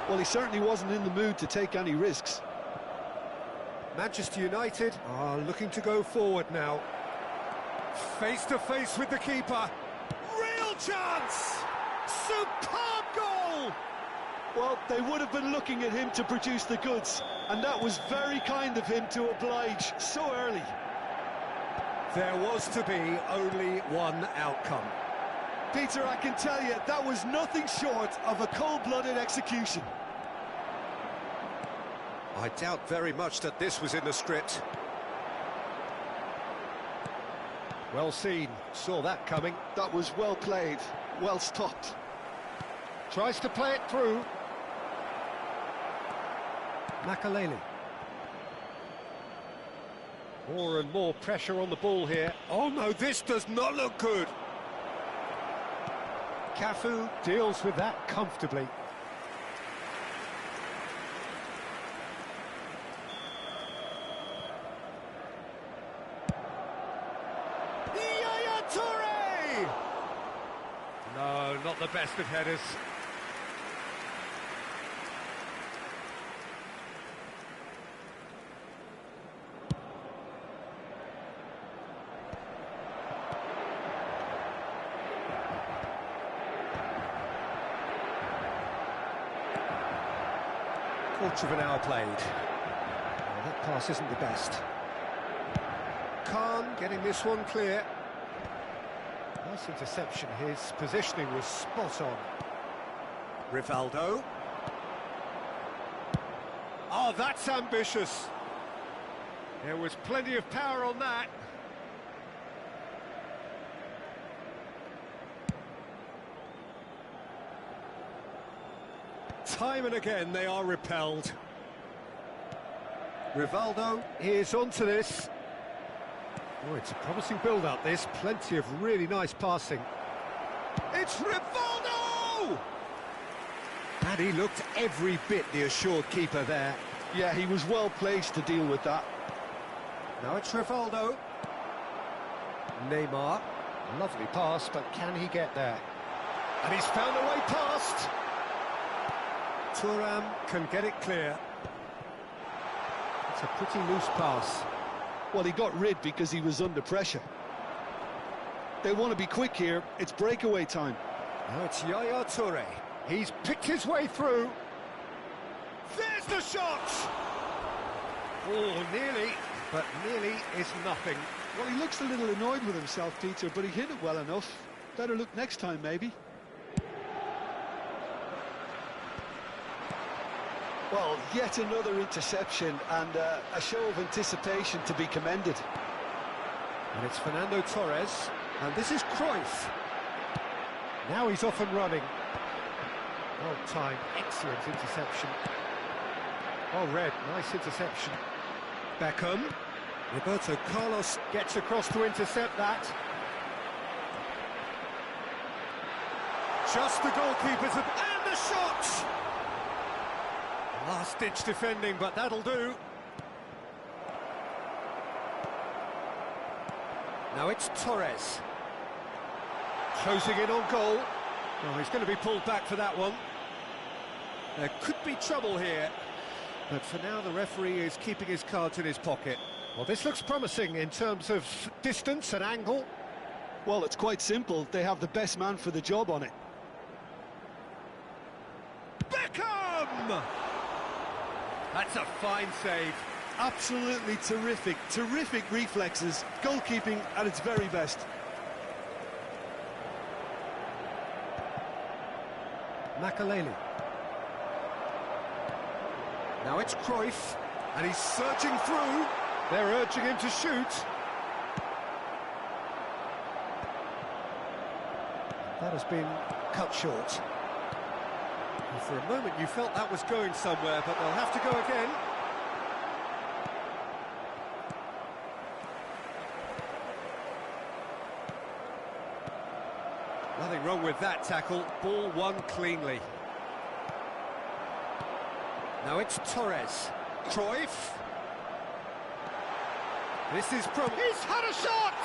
Well, he certainly wasn't in the mood to take any risks. Manchester United are looking to go forward now. Face to face with the keeper. Real chance! Superb goal! Well, they would have been looking at him to produce the goods, and that was very kind of him to oblige so early. There was to be only one outcome. Peter, I can tell you, that was nothing short of a cold-blooded execution. I doubt very much that this was in the script. Well seen, saw that coming. That was well played, well stopped. Tries to play it through. Makaleli. More and more pressure on the ball here. Oh no, this does not look good. Cafu deals with that comfortably. Yaya Toure! No, not the best of headers. Quarter of an hour played. Well, that pass isn't the best. Khan getting this one clear. Nice interception. His positioning was spot on. Rivaldo. Oh, that's ambitious. There was plenty of power on that. Time and again they are repelled. Rivaldo is onto this. Oh, it's a promising build-up, this. Plenty of really nice passing. It's Rivaldo! And he looked every bit the assured keeper there. Yeah, he was well placed to deal with that. Now it's Rivaldo. Neymar. Lovely pass, but can he get there? And he's found a way past. Thuram can get it clear. It's a pretty loose pass. Well, he got rid because he was under pressure. They want to be quick here. It's breakaway time. Now it's Yaya Toure. He's picked his way through. There's the shot! Oh, nearly, but nearly is nothing. Well, he looks a little annoyed with himself, Peter, but he hit it well enough. Better look next time, maybe. Well, yet another interception and a show of anticipation to be commended. And it's Fernando Torres, and this is Cruyff. Now he's off and running. Well timed, excellent interception. Oh, Red, nice interception. Beckham. Roberto Carlos gets across to intercept that. Just the goalkeeper's... and the shot! Last-ditch defending, but that'll do. Now it's Torres. Closing in on goal. Oh, he's going to be pulled back for that one. There could be trouble here. But for now, the referee is keeping his cards in his pocket. Well, this looks promising in terms of distance and angle. Well, it's quite simple. They have the best man for the job on it. Beckham! That's a fine save. Absolutely terrific. Terrific reflexes. Goalkeeping at its very best. Makaleli. Now it's Cruyff, and he's surging through. They're urging him to shoot. That has been cut short. And for a moment you felt that was going somewhere, but they'll have to go again. Nothing wrong with that tackle. Ball won cleanly. Now it's Torres. Cruyff. This is he's had a shot!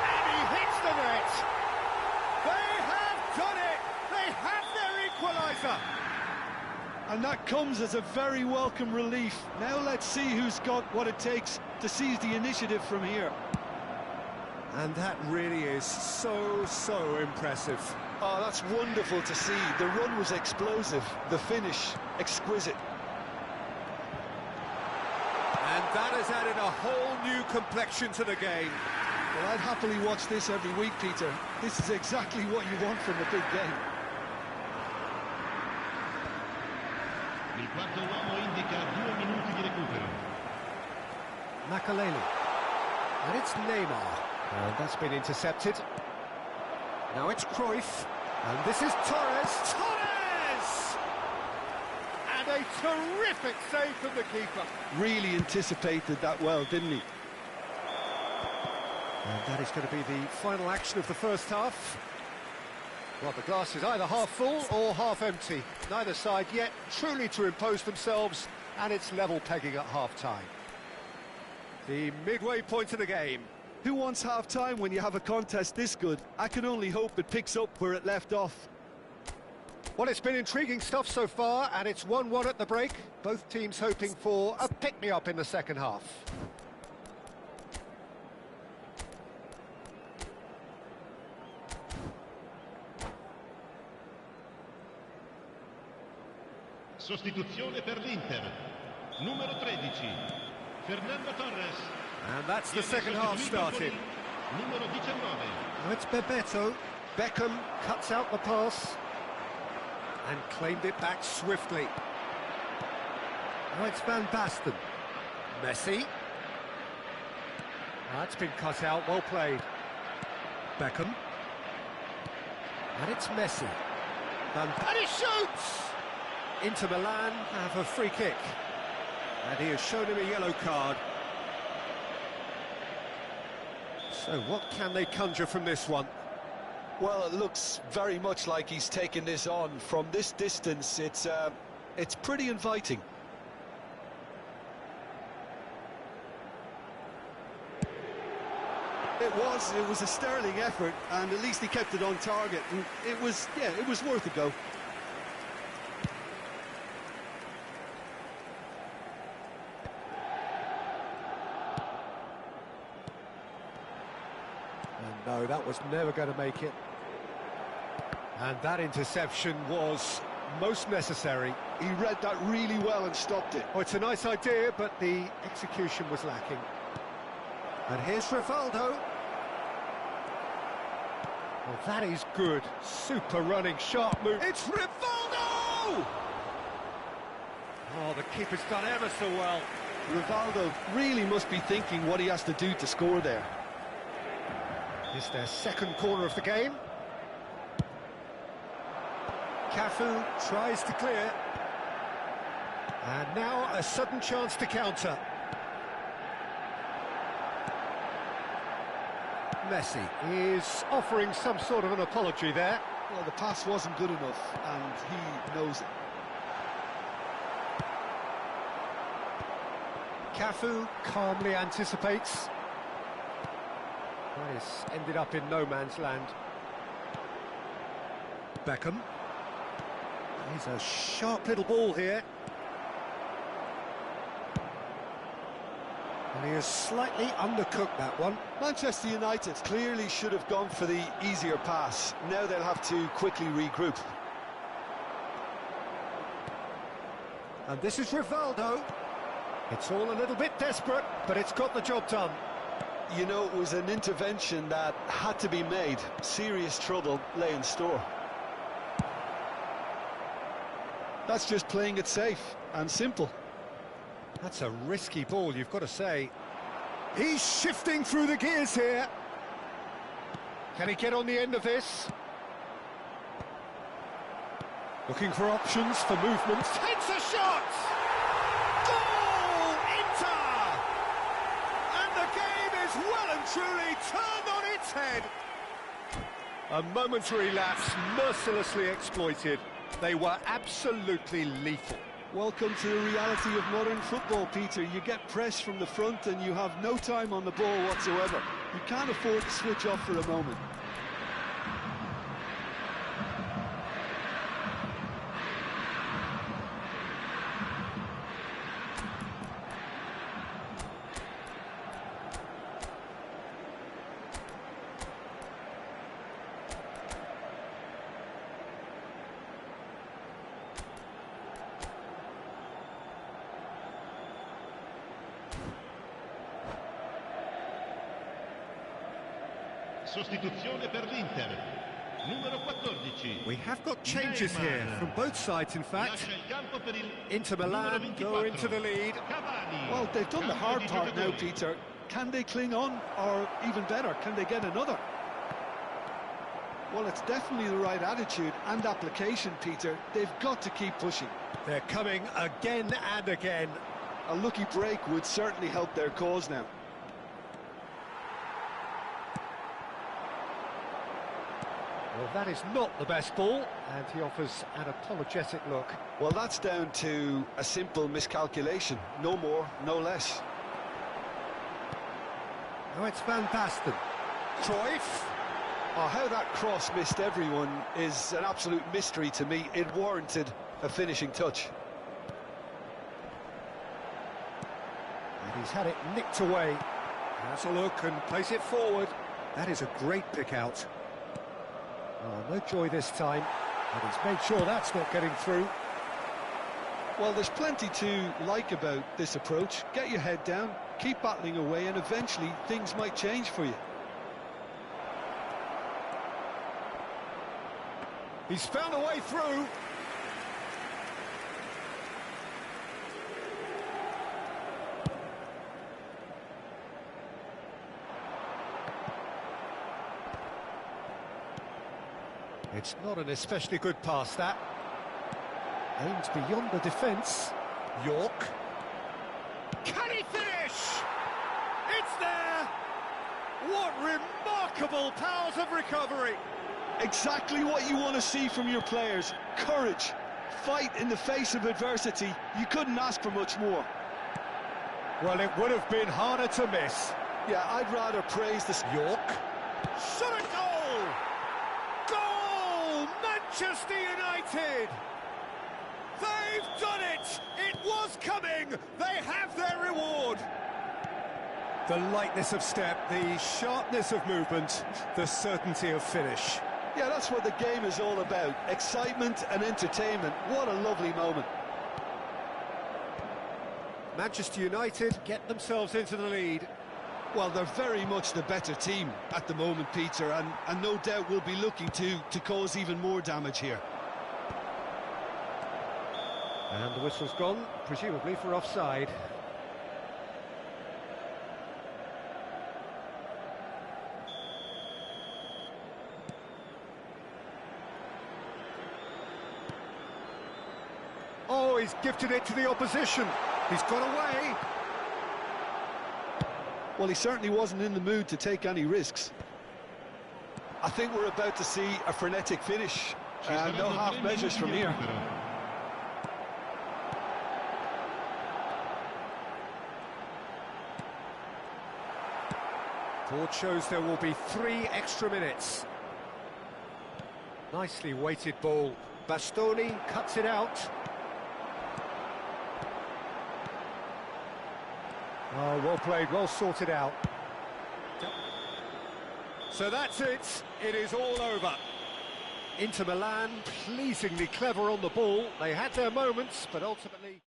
And he hits the net! They have done it! They have their equaliser! And that comes as a very welcome relief. Now let's see who's got what it takes to seize the initiative from here. And that really is so impressive. Oh, that's wonderful to see. The run was explosive, the finish exquisite. And that has added a whole new complexion to the game. Well, I'd happily watch this every week, Peter. This is exactly what you want from a big game. Il quarto uomo indica 2 minuti di recupero. Makaleli. And it's Neymar. And that's been intercepted. Now it's Cruyff. And this is Torres. Torres! And a terrific save from the keeper. Really anticipated that well, didn't he? And that is going to be the final action of the first half. Well, the glass is either half full or half empty. Neither side yet truly to impose themselves, and it's level pegging at half-time. The midway point of the game. Who wants half-time when you have a contest this good? I can only hope it picks up where it left off. Well, it's been intriguing stuff so far, and it's 1-1 at the break. Both teams hoping for a pick-me-up in the second half. Sostituzione per l'Inter. Numero 13, Fernando Torres. And that's the second half started. Numero 19. Now it's Bebeto. Beckham cuts out the pass and claimed it back swiftly. Now it's Van Basten. Messi. That's been cut out, well played. Beckham. And it's Messi. And he shoots! Inter Milan have a free kick. And he has shown him a yellow card. So what can they conjure from this one? Well, it looks very much like he's taken this on. From this distance, it's pretty inviting. It was a sterling effort, and at least he kept it on target. And it was worth a go. No, that was never going to make it. And that interception was most necessary. He read that really well and stopped it. Oh, it's a nice idea, but the execution was lacking. And here's Rivaldo. Well, that is good. Super running, sharp move. It's Rivaldo! Oh, the keeper's done ever so well. Rivaldo really must be thinking what he has to do to score there. It's their second corner of the game. Cafu tries to clear. And now a sudden chance to counter. Messi is offering some sort of an apology there. Well, the pass wasn't good enough, and he knows it. Cafu calmly anticipates. That has ended up in no man's land. Beckham. He's a sharp little ball here. And he has slightly undercooked that one. Manchester United clearly should have gone for the easier pass. Now they'll have to quickly regroup. And this is Rivaldo. It's all a little bit desperate, but it's got the job done. You know, it was an intervention that had to be made. Serious trouble lay in store. That's just playing it safe and simple. That's a risky ball, you've got to say. He's shifting through the gears here. Can he get on the end of this? Looking for options, for movement. Takes a shot! Goal! Inter! And the game is well and truly turned on its head. A momentary lapse, mercilessly exploited. They were absolutely lethal. Welcome to the reality of modern football, Peter. You get press from the front and you have no time on the ball whatsoever. You can't afford to switch off for a moment. Sostituzione per l'Inter. Numero 14. We have got changes here from both sides, in fact. Lascia il campo per il Inter Milan go into the lead. Cavani. Well, they've done the Cambio hard di part now, giocatori. Peter. Can they cling on, or even better, can they get another? Well, it's definitely the right attitude and application, Peter. They've got to keep pushing. They're coming again and again. A lucky break would certainly help their cause now. Well, that is not the best ball, and he offers an apologetic look. Well, that's down to a simple miscalculation. No more, no less. Now it's Van Basten. Cruyff. Oh, how that cross missed everyone is an absolute mystery to me. It warranted a finishing touch. And he's had it nicked away. Has a look and plays it forward. That is a great pick out. Oh, no joy this time. And he's made sure that's not getting through. Well, there's plenty to like about this approach. Get your head down, keep battling away, and eventually things might change for you. He's found a way through. It's not an especially good pass, that. Aims beyond the defence. York. Can he finish? It's there! What remarkable powers of recovery! Exactly what you want to see from your players. Courage, fight in the face of adversity. You couldn't ask for much more. Well, it would have been harder to miss. Yeah, I'd rather praise the... York. Shot a goal! Goal! Manchester United! They've done it! It was coming! They have their reward! The lightness of step, the sharpness of movement, the certainty of finish. Yeah, that's what the game is all about. Excitement and entertainment. What a lovely moment. Manchester United get themselves into the lead. Well, they're very much the better team at the moment, Peter, and no doubt will be looking to cause even more damage here. And the whistle's gone, presumably for offside. Oh, he's gifted it to the opposition. He's got away. Well, he certainly wasn't in the mood to take any risks. I think we're about to see a frenetic finish. No half measures from here. Board shows there will be 3 extra minutes. Nicely weighted ball. Bastoni cuts it out. Oh, well played, well sorted out. So that's it. It is all over. Inter Milan, pleasingly clever on the ball. They had their moments, but ultimately...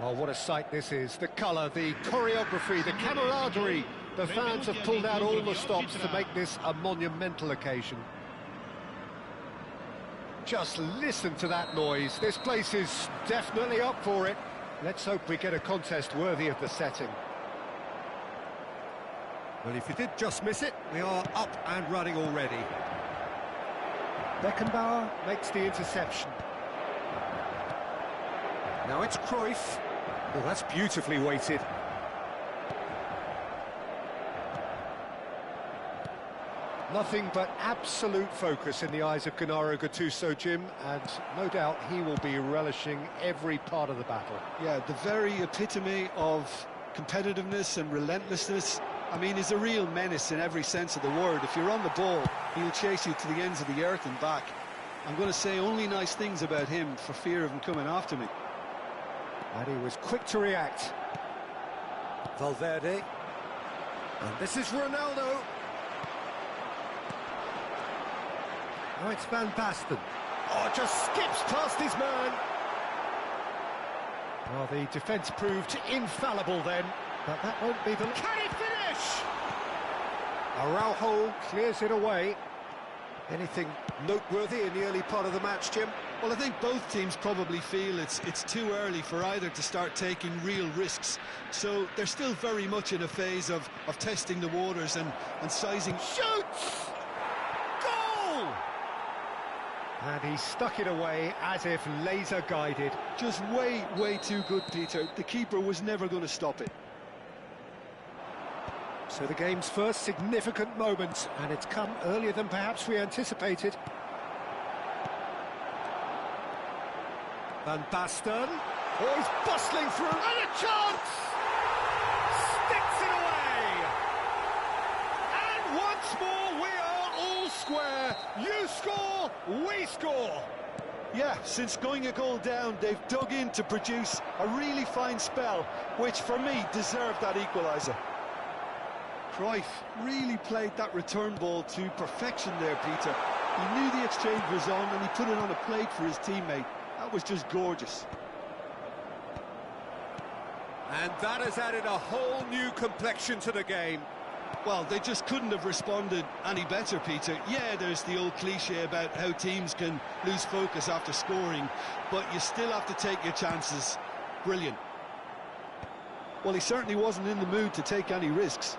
Oh, what a sight this is. The colour, the choreography, the camaraderie. The fans have pulled out all the stops to make this a monumental occasion. Just listen to that noise. This place is definitely up for it. Let's hope we get a contest worthy of the setting. Well, if you did just miss it, we are up and running already. Beckenbauer makes the interception. Now it's Cruyff. Oh, that's beautifully weighted. Nothing but absolute focus in the eyes of Gennaro Gattuso, Jim, and no doubt he will be relishing every part of the battle. Yeah, the very epitome of competitiveness and relentlessness. I mean, he's a real menace in every sense of the word. If you're on the ball, he'll chase you to the ends of the earth and back. I'm going to say only nice things about him for fear of him coming after me. And he was quick to react. Valverde. And this is Ronaldo. Now it's Van Basten. Oh, just skips past his man. Well, the defence proved infallible then, but that won't be the... Can he finish? Araujo clears it away. Anything noteworthy in the early part of the match, Jim? Well, I think both teams probably feel it's too early for either to start taking real risks. So they're still very much in a phase of testing the waters and sizing. Shoots! Goal! And he stuck it away as if laser-guided. Just way, way too good, Peter. The keeper was never going to stop it. So the game's first significant moment, and it's come earlier than perhaps we anticipated. Van Basten. Oh, he's bustling through, and a chance! Sticks it away! And once more, we are all square. You score, we score. Yeah, since going a goal down, they've dug in to produce a really fine spell, which for me deserved that equaliser. Cruyff really played that return ball to perfection there, Peter. He knew the exchange was on and he put it on a plate for his teammate. That was just gorgeous. And that has added a whole new complexion to the game. Well, they just couldn't have responded any better, Peter. Yeah, there's the old cliche about how teams can lose focus after scoring, but you still have to take your chances. Brilliant. Well, he certainly wasn't in the mood to take any risks.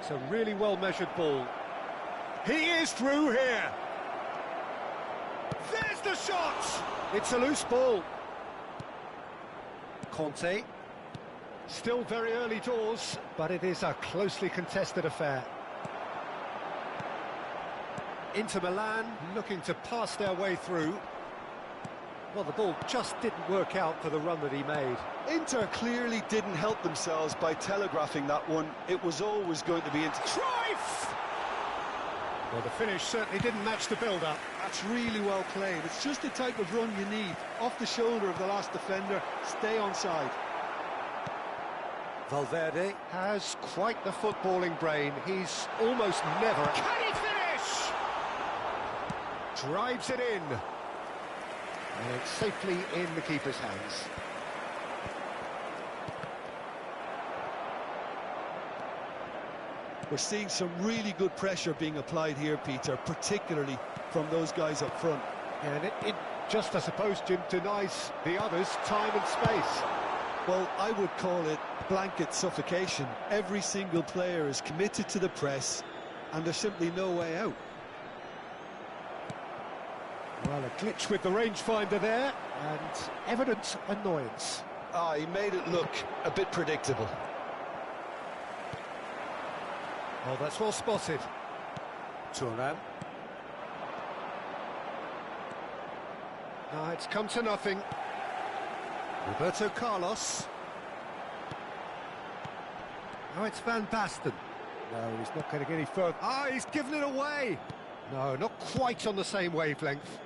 It's a really well-measured ball. He is through here. There's the shot! It's a loose ball. Conte. Still very early doors, but it is a closely contested affair. Inter Milan looking to pass their way through. Well, the ball just didn't work out for the run that he made. Inter clearly didn't help themselves by telegraphing that one. It was always going to be Inter. Cruyff! Well, the finish certainly didn't match the build-up. That's really well played. It's just the type of run you need. Off the shoulder of the last defender, stay onside. Valverde has quite the footballing brain. He's almost never... Can he finish? Drives it in. And it's safely in the keeper's hands. We're seeing some really good pressure being applied here, Peter, particularly from those guys up front. And it just, I suppose, Jim, denies the others time and space. Well, I would call it blanket suffocation. Every single player is committed to the press, and there's simply no way out. Well, a glitch with the rangefinder there, and evident annoyance. He made it look a bit predictable. Oh, that's well spotted. Thuram. No, it's come to nothing. Roberto Carlos. Now it's Van Basten. No, he's not getting any further. He's given it away. No, not quite on the same wavelength.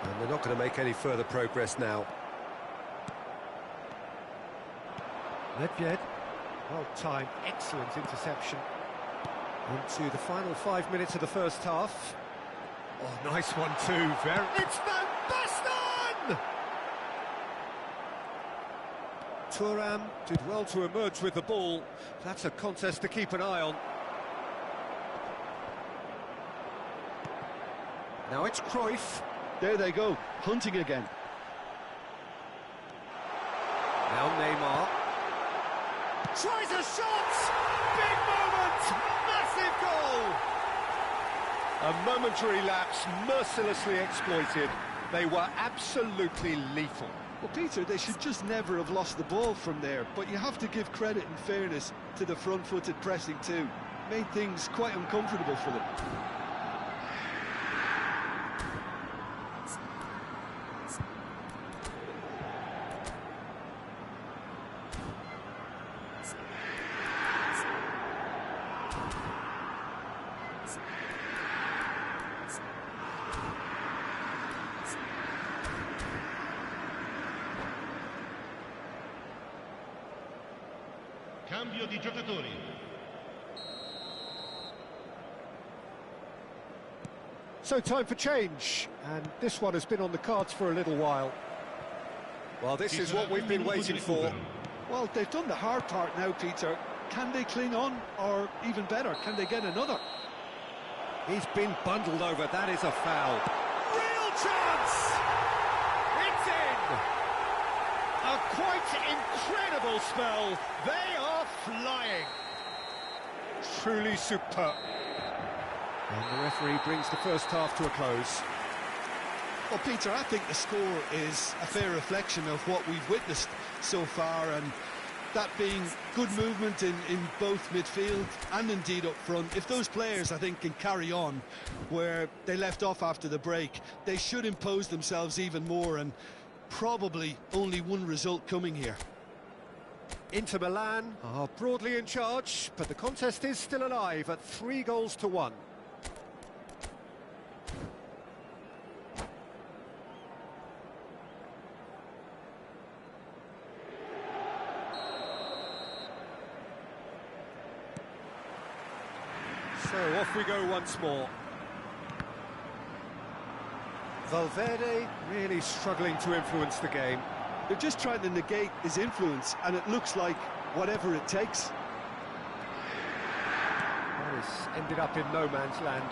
And they're not going to make any further progress now. Nedved, well timed, excellent interception. Into the final 5 minutes of the first half. Oh, nice one too, it's Van Baston! Thuram did well to emerge with the ball. That's a contest to keep an eye on. Now it's Cruyff. There they go, hunting again. Now Neymar. Tries a shot! Big moment! Massive goal! A momentary lapse mercilessly exploited. They were absolutely lethal. Well, Peter, they should just never have lost the ball from there, but you have to give credit and fairness to the front-footed pressing too. Made things quite uncomfortable for them. Cambio di giocatori. So time for change, and this one has been on the cards for a little while. Well, this is what we've been waiting for. Well, they've done the hard part now, Peter. Can they cling on, or even better, can they get another? He's been bundled over, that is a foul. Real chance! It's in! A quite incredible spell. They are flying. Truly superb. And the referee brings the first half to a close. Well, Peter, I think the score is a fair reflection of what we've witnessed so far, and that being good movement in both midfield and indeed up front. If those players, I think, can carry on where they left off after the break, they should impose themselves even more, and probably only one result coming here. Inter Milan are broadly in charge, but the contest is still alive at 3-1. So off we go once more. Valverde really struggling to influence the game. They're just trying to negate his influence, and it looks like whatever it takes. That has ended up in no man's land.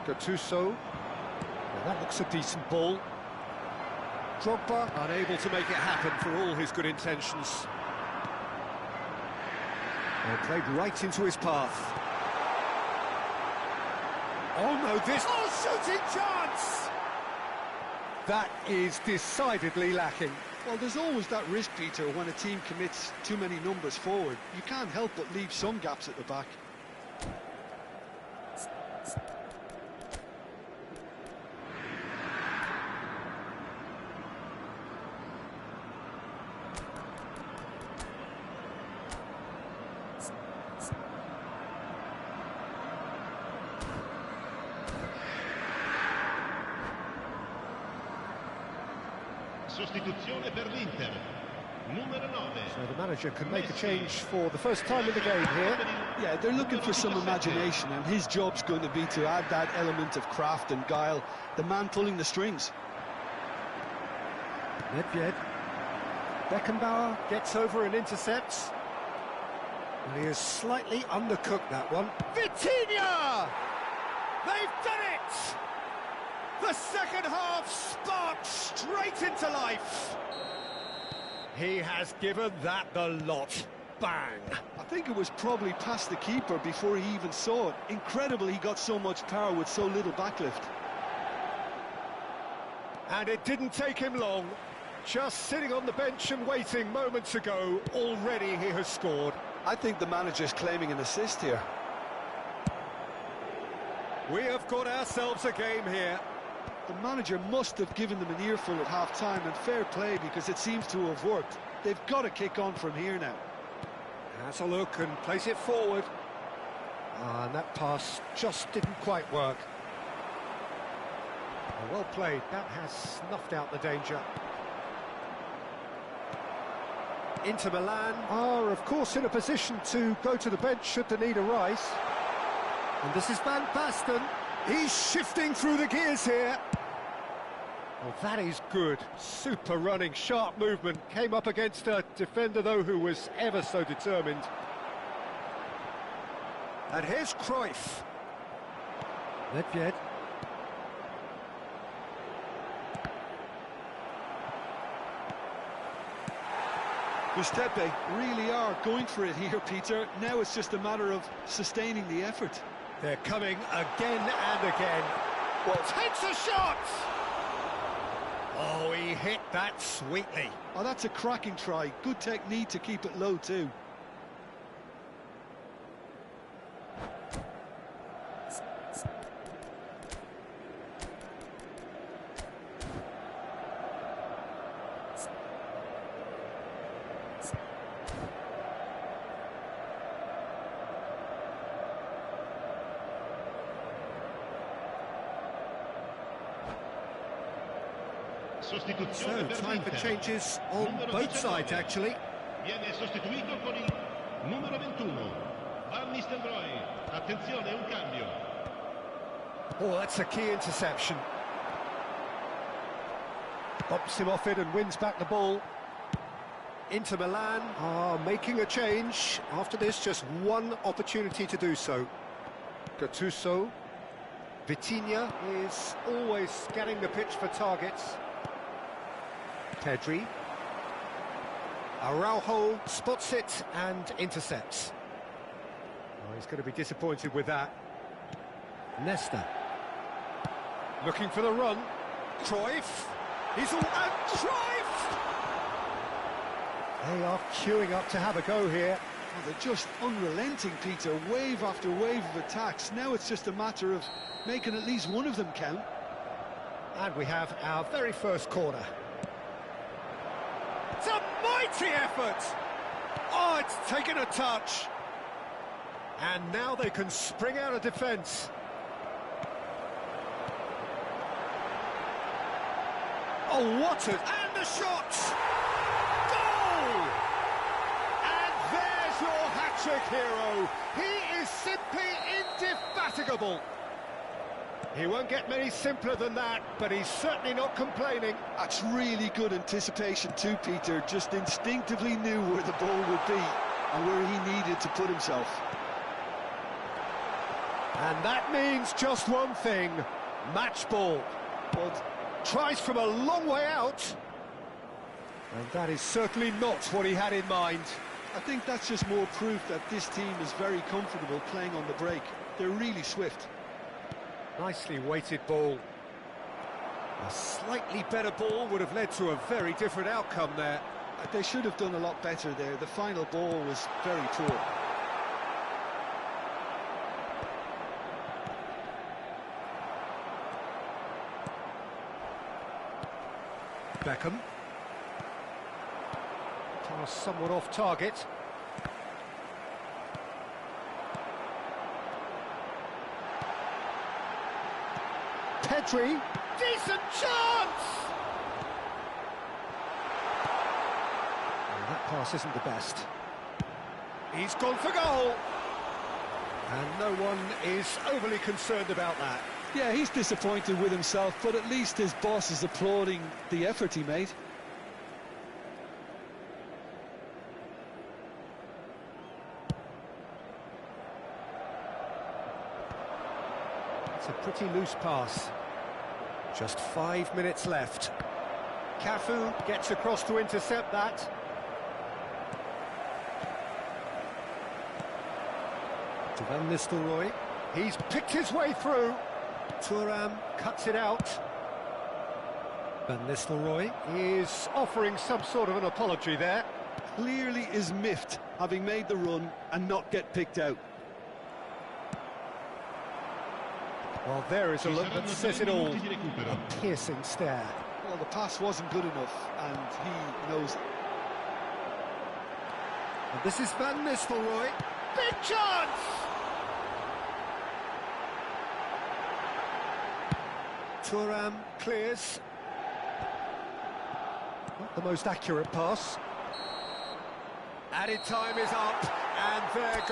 Gattuso. Well, that looks a decent ball. Drogba unable to make it happen for all his good intentions. Well, played right into his path. Oh no, this... Oh, shooting chance! That is decidedly lacking. Well, there's always that risk, Peter, when a team commits too many numbers forward. You can't help but leave some gaps at the back. Sostituzione per l'Inter. Numero 9. So the manager can make a change for the first time in the game here. Yeah, they're looking for some imagination, and his job's going to be to add that element of craft and guile, the man pulling the strings. Nedved. Beckenbauer gets over and intercepts. And he has slightly undercooked that one. Vitinha! They've done it! The second half sparked straight into life. He has given that the lot. Bang! I think it was probably past the keeper before he even saw it. Incredible he got so much power with so little backlift. And it didn't take him long. Just sitting on the bench and waiting moments ago, already he has scored. I think the manager's claiming an assist here. We have got ourselves a game here. The manager must have given them an earful at half-time, and fair play, because it seems to have worked. They've got to kick on from here now. Has a look and plays it forward. And that pass just didn't quite work. Well played. That has snuffed out the danger. Inter Milan are, of course, in a position to go to the bench should the need arise. And this is Van Basten. He's shifting through the gears here. Well, that is good. Super running, sharp movement. Came up against a defender, though, who was ever so determined. And here's Cruyff. Nedved. Giuseppe really are going for it here, Peter. Now it's just a matter of sustaining the effort. They're coming again and again. Well, takes a shot! Oh, he hit that sweetly. Oh, that's a cracking try. Good technique to keep it low, too. So, time for changes on both sides, actually. Viene sostituito con il numero 21, Van Nistelrooy. Attenzione, un cambio. Oh, that's a key interception. Bops him off it and wins back the ball. Inter Milan are making a change. After this, just one opportunity to do so. Gattuso. Vitinha is always scanning the pitch for targets. Pedri. Araujo spots it and intercepts. Oh, he's going to be disappointed with that. Nesta. Looking for the run. Cruyff. He's all out. Cruyff! They are queuing up to have a go here. Oh, they're just unrelenting, Peter. Wave after wave of attacks. Now it's just a matter of making at least one of them count. And we have our very first corner. It's a mighty effort! Oh, it's taken a touch. And now they can spring out of defence. Oh, what a... And the shot! Goal! And there's your hat-trick hero. He is simply indefatigable. He won't get many simpler than that, but he's certainly not complaining. That's really good anticipation too, Peter. Just instinctively knew where the ball would be and where he needed to put himself. And that means just one thing, match ball. But tries from a long way out. And that is certainly not what he had in mind. I think that's just more proof that this team is very comfortable playing on the break. They're really swift. Nicely weighted ball. A slightly better ball would have led to a very different outcome there. They should have done a lot better there. The final ball was very poor. Beckham. Pass somewhat off target. Pedri, decent chance! Well, that pass isn't the best. He's gone for goal! And no one is overly concerned about that. Yeah, he's disappointed with himself, but at least his boss is applauding the effort he made. It's a pretty loose pass. Just 5 minutes left. Cafu gets across to intercept that. To Van Nistelrooy. He's picked his way through. Thuram cuts it out. Van Nistelrooy is offering some sort of an apology there. Clearly is miffed, having made the run and not get picked out. Well, there is a look that says it all. A piercing stare. Well, the pass wasn't good enough, and he knows it. And this is Van Nistelrooy. Big chance! Thuram clears. Not the most accurate pass. Added time is up, and there goes.